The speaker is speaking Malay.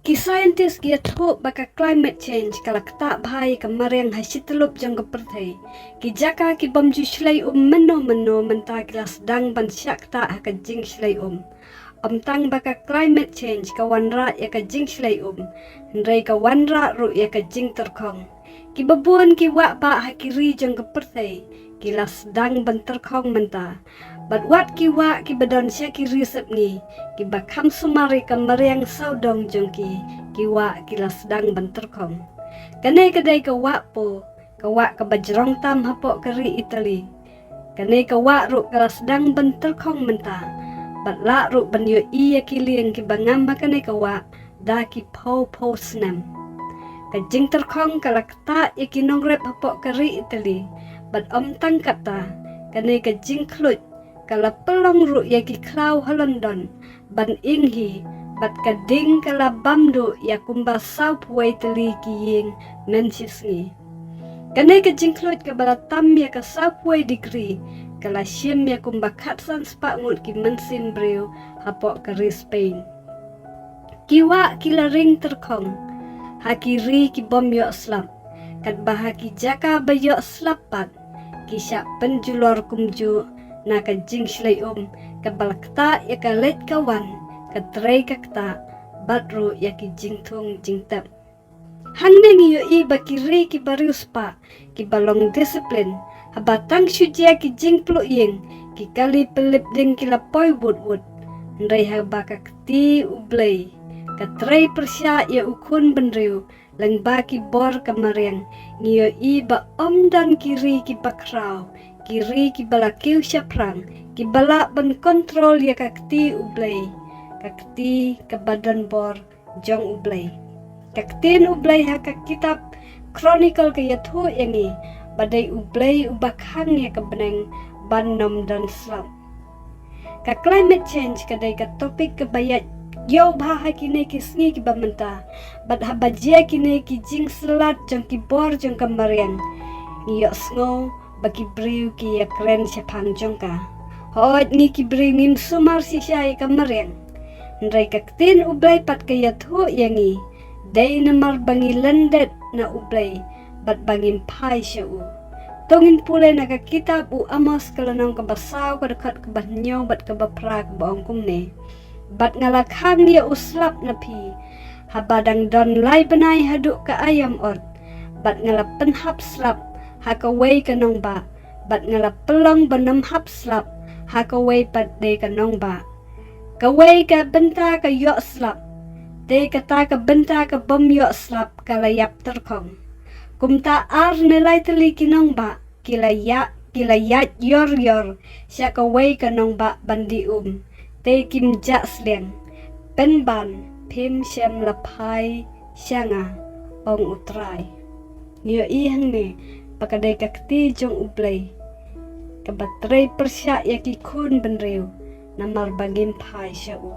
Ki scientist ki iathuh baka climate change kalak tak bahai ka mariang hasitelup jang ka perthai. Ki jaka ki bamju shlai meno menta kila sedang ban syak tak haka jing shlai tang baka climate change ka wanra ya ka jing shlai Ndrai ka wanra ru ya ka jing terkong. Ki babuan ki wak ba hakiri jang ka perthai. Kila sedang ban terkong menta. But what ki wak ki badan sya ki risep ni. Ki bakam sumari ka mariang saudong jongki. Ki wak kila sedang ban terkong. Kanai kadai ka wak po. Ka wak ka bajrong tam hapok kari Italy. Kanai ka wak ru kala sedang ban terkong menta. But la ru ban yo iya ki liang ki bangam bakanai ka wak. Da ki po snam. Ka jing terkong kala kata ya ki nongrep hapok kari Italy. But tang kata. Kanai ka jing klut. Kala pelong ru ya ki klau London ban inghi bat kading kala bamdu ya kumba south way teli ki ying Manchester. Kanai ka jingklut ka bala tam ya ka south way degree kala shim ya kumba katsan spa ngut ki mensin bynriew hapok ka Spain. Kiwa kila ring terkong hakiri ki bom yo slap Katba haki jaka bayo slapat kisya penjulor kumju na ka jing shlai ka balakta ya ka let kawan ka tray ka kta batru ya ki jing thung jing tap hang neng yo I bakiri ki barius pa ki balong disiplin habatang syujia ki jing pluh ying ki kali pelip ding ki lapoi wud ndai ha baka kti U Blei ka tray persya ya khun bynriew lang ba ki bor ka mariang ngiyo I ba dan kiri ki bakrau kiri ki bala kiu syaprang ki bala ban kontrol ya kakti U Blei kakti ke badan bor jong U Blei kaktin U Blei ha ka kitab chronicle ke iathuh yangi badai U Blei ubakhang ya ke beneng ban nom dan slap ka climate change kadai ka topik ke bayat yo bah kini ki sngi ki bamenta bad habajia kini ki jing selat jong ki bor jong kamariang ngiyo sngo bagi bynriew ki ya keren syapang jongka hot ni ki bynriew ngim sumar si syai kamariang ndrai kaktin U Blei pat ka iathuh yangi dai namar bangi lyndet na U Blei bat bangim pai syau tongin pule na ka kitab U Amos kalanong ka basaw ka dekat ka bahnyo bat ka bapra ka baongkum ne bat ngalakhang dia uslap na pi habadang don lai benai haduh ka ayam ot bat ngalapen hap slap hakaway kanong ba bat ngala pelong benam hap slap hakaway pat de kanong ba kaway ka benta ka yo slap de kata ka benta ka bom yo slap kalayap terkong kumta ar nilai teli kinong ba kilayat yor sya kaway kanong ba bandi te kim ja sleng penban pim syam lapai syanga ong utrai ngiyo I hang ne pakadai kakti jong U Blei kabatray persya ya ki khun bynriew namar bangim pai syau